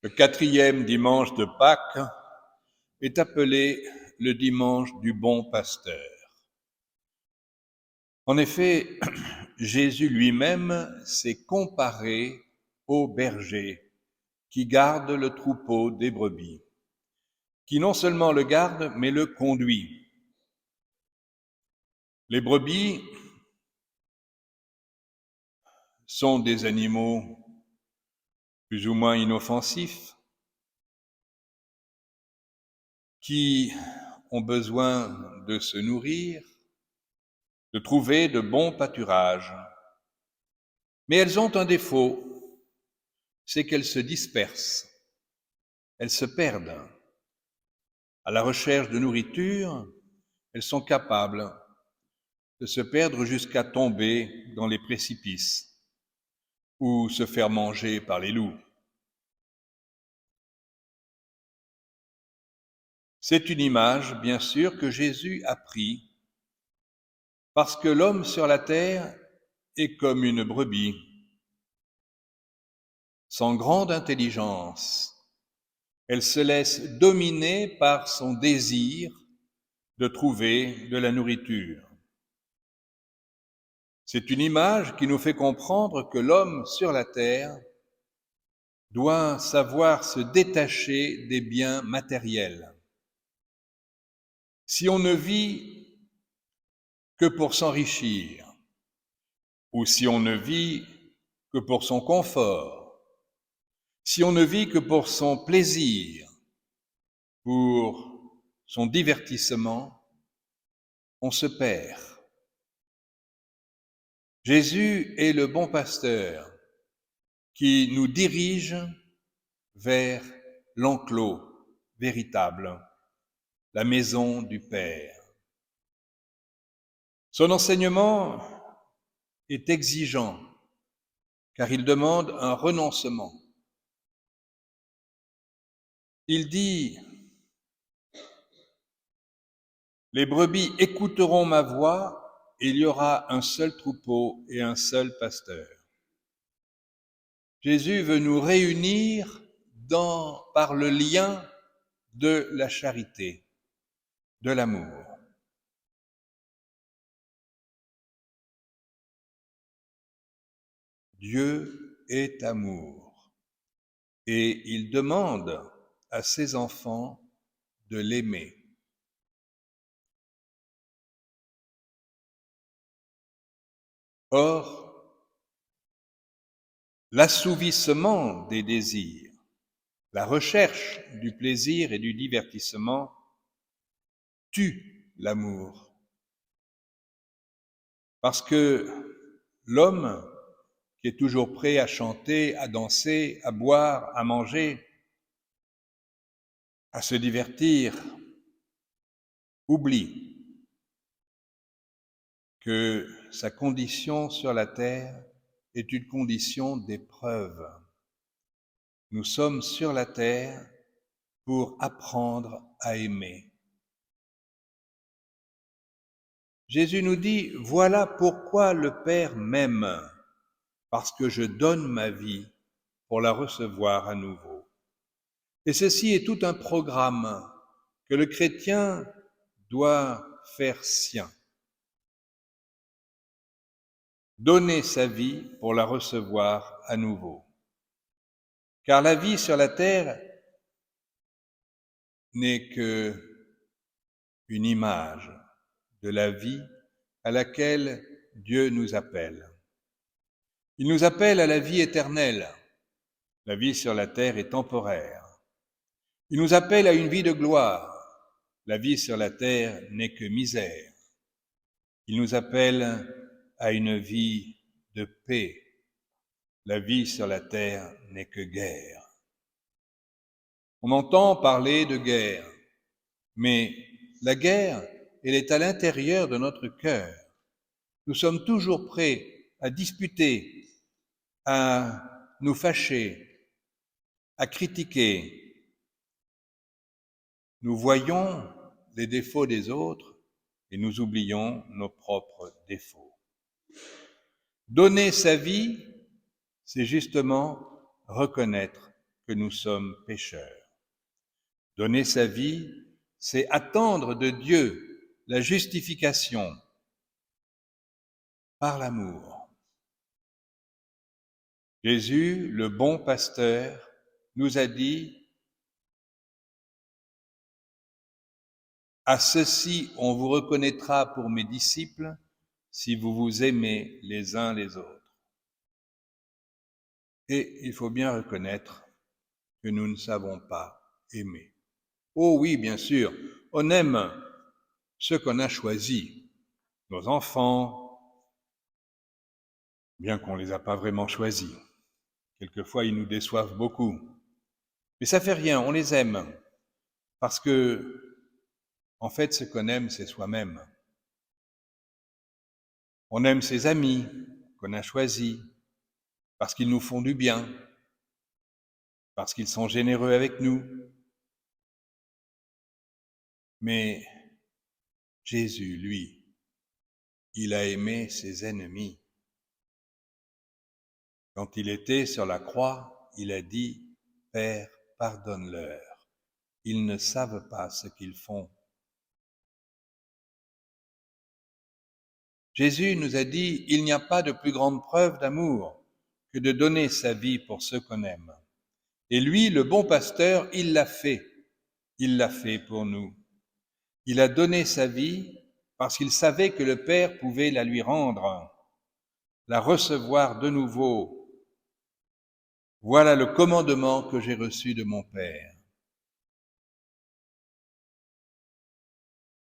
Le 4e dimanche de Pâques est appelé le dimanche du bon pasteur. En effet, Jésus lui-même s'est comparé au berger qui garde le troupeau des brebis, qui non seulement le garde, mais le conduit. Les brebis sont des animaux plus ou moins inoffensifs, qui ont besoin de se nourrir, de trouver de bons pâturages. Mais elles ont un défaut, c'est qu'elles se dispersent, elles se perdent. À la recherche de nourriture, elles sont capables de se perdre jusqu'à tomber dans les précipices ou se faire manger par les loups. C'est une image, bien sûr, que Jésus a prise parce que l'homme sur la terre est comme une brebis, sans grande intelligence. Elle se laisse dominer par son désir de trouver de la nourriture. C'est une image qui nous fait comprendre que l'homme sur la terre doit savoir se détacher des biens matériels. Si on ne vit que pour s'enrichir, ou si on ne vit que pour son confort, si on ne vit que pour son plaisir, pour son divertissement, on se perd. Jésus est le bon pasteur qui nous dirige vers l'enclos véritable, la maison du Père. Son enseignement est exigeant, car il demande un renoncement. Il dit, « Les brebis écouteront ma voix, et il y aura un seul troupeau et un seul pasteur. » Jésus veut nous réunir par le lien de la charité, de l'amour. Dieu est amour et il demande à ses enfants de l'aimer. Or, l'assouvissement des désirs, la recherche du plaisir et du divertissement tue l'amour. Parce que l'homme qui est toujours prêt à chanter, à danser, à boire, à manger, à se divertir, oublie que sa condition sur la terre est une condition d'épreuve. Nous sommes sur la terre pour apprendre à aimer. Jésus nous dit, voilà pourquoi le Père m'aime, parce que je donne ma vie pour la recevoir à nouveau. Et ceci est tout un programme que le chrétien doit faire sien. Donner sa vie pour la recevoir à nouveau. Car la vie sur la terre n'est qu'une image de la vie à laquelle Dieu nous appelle. Il nous appelle à la vie éternelle. La vie sur la terre est temporaire. Il nous appelle à une vie de gloire. La vie sur la terre n'est que misère. Il nous appelle à une vie de paix. La vie sur la terre n'est que guerre. On entend parler de guerre, mais la guerre, elle est à l'intérieur de notre cœur. Nous sommes toujours prêts à disputer, à nous fâcher, à critiquer. Nous voyons les défauts des autres et nous oublions nos propres défauts. Donner sa vie, c'est justement reconnaître que nous sommes pécheurs. Donner sa vie, c'est attendre de Dieu la justification par l'amour. Jésus, le bon pasteur, nous a dit: « À ceci on vous reconnaîtra pour mes disciples, si vous vous aimez les uns les autres. » Et il faut bien reconnaître que nous ne savons pas aimer. Oh oui, bien sûr, on aime ceux qu'on a choisis, nos enfants, bien qu'on ne les a pas vraiment choisis. Quelquefois, ils nous déçoivent beaucoup. Mais ça fait rien, on les aime, parce que, en fait, ce qu'on aime, c'est soi-même. On aime ses amis qu'on a choisis, parce qu'ils nous font du bien, parce qu'ils sont généreux avec nous. Mais Jésus, lui, il a aimé ses ennemis. Quand il était sur la croix, il a dit: « Père, pardonne-leur, ils ne savent pas ce qu'ils font. » Jésus nous a dit: « Il n'y a pas de plus grande preuve d'amour que de donner sa vie pour ceux qu'on aime. » Et lui, le bon pasteur, il l'a fait pour nous. Il a donné sa vie parce qu'il savait que le Père pouvait la lui rendre, la recevoir de nouveau. Voilà le commandement que j'ai reçu de mon Père.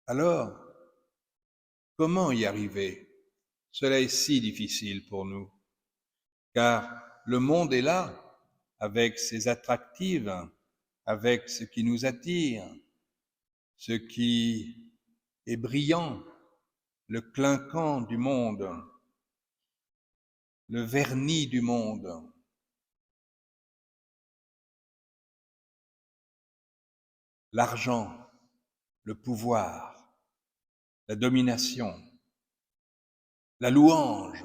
Alors, comment y arriver? Cela est si difficile pour nous, car le monde est là, avec ses attractives, avec ce qui nous attire, ce qui est brillant, le clinquant du monde, le vernis du monde. L'argent, le pouvoir, la domination, la louange,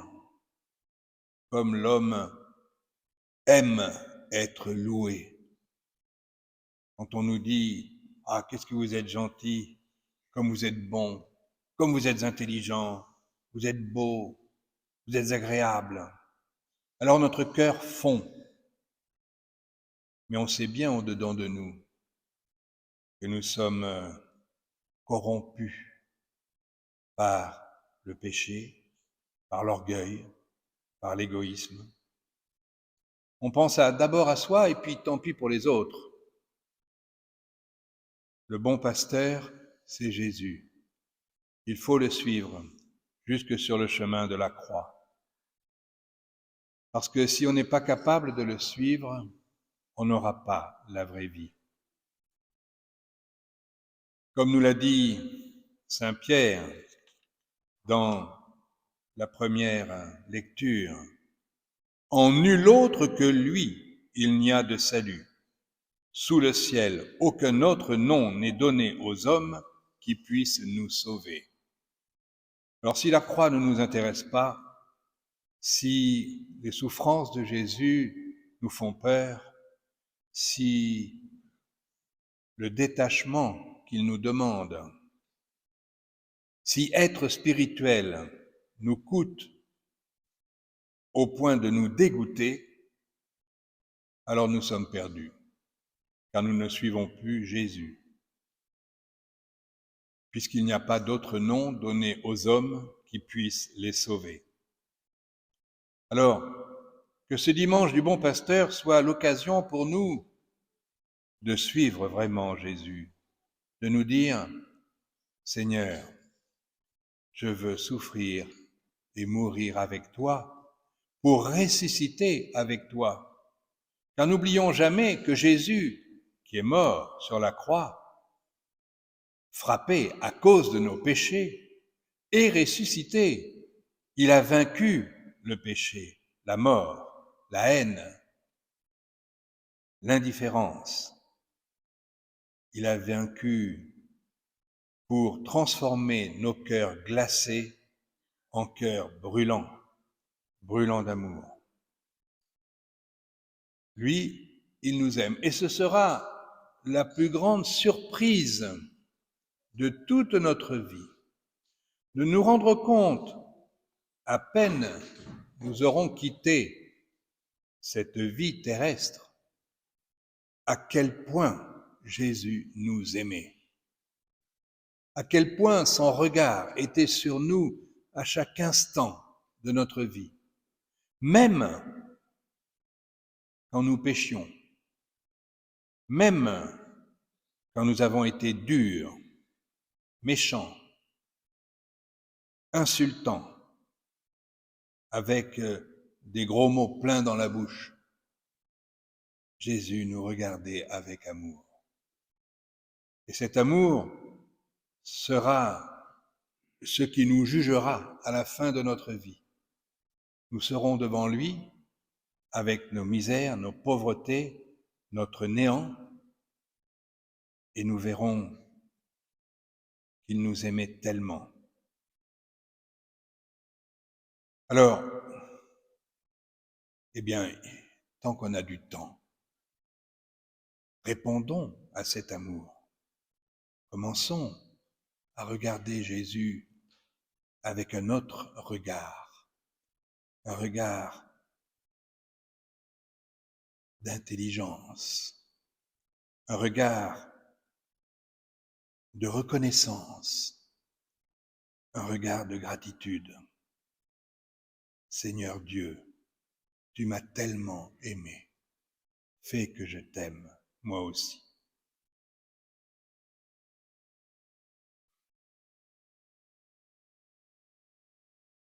comme l'homme aime être loué. Quand on nous dit: « Ah, qu'est-ce que vous êtes gentil, comme vous êtes bon, comme vous êtes intelligent, vous êtes beau, vous êtes agréable. » Alors notre cœur fond. Mais on sait bien au-dedans de nous que nous sommes corrompus par le péché, par l'orgueil, par l'égoïsme. On pense d'abord à soi et puis tant pis pour les autres. Le bon pasteur, c'est Jésus. Il faut le suivre jusque sur le chemin de la croix. Parce que si on n'est pas capable de le suivre, on n'aura pas la vraie vie. Comme nous l'a dit Saint Pierre dans la première lecture, « En nul autre que lui, il n'y a de salut. Sous le ciel, aucun autre nom n'est donné aux hommes qui puisse nous sauver. » Alors si la croix ne nous intéresse pas, si les souffrances de Jésus nous font peur, si le détachement qu'il nous demande, si être spirituel nous coûte au point de nous dégoûter, alors nous sommes perdus, car nous ne suivons plus Jésus, puisqu'il n'y a pas d'autre nom donné aux hommes qui puissent les sauver. Alors, que ce dimanche du bon pasteur soit l'occasion pour nous de suivre vraiment Jésus, de nous dire: « Seigneur, je veux souffrir et mourir avec toi pour ressusciter avec toi. » Car n'oublions jamais que Jésus, qui est mort sur la croix, frappé à cause de nos péchés, est ressuscité. Il a vaincu le péché, la mort, la haine, l'indifférence. Il a vaincu pour transformer nos cœurs glacés en cœurs brûlants, brûlants d'amour. Lui, il nous aime. Et ce sera la plus grande surprise de toute notre vie, de nous rendre compte, à peine nous aurons quitté cette vie terrestre, à quel point Jésus nous aimait, à quel point son regard était sur nous à chaque instant de notre vie, même quand nous péchions, même quand nous avons été durs, méchants, insultants, avec des gros mots pleins dans la bouche. Jésus nous regardait avec amour. Et cet amour sera ce qui nous jugera à la fin de notre vie. Nous serons devant lui avec nos misères, nos pauvretés, notre néant, et nous verrons qu'il nous aimait tellement. Alors, eh bien, tant qu'on a du temps, répondons à cet amour. Commençons à regarder Jésus avec un autre regard, un regard d'intelligence, un regard de reconnaissance, un regard de gratitude. Seigneur Dieu, tu m'as tellement aimé, fais que je t'aime moi aussi.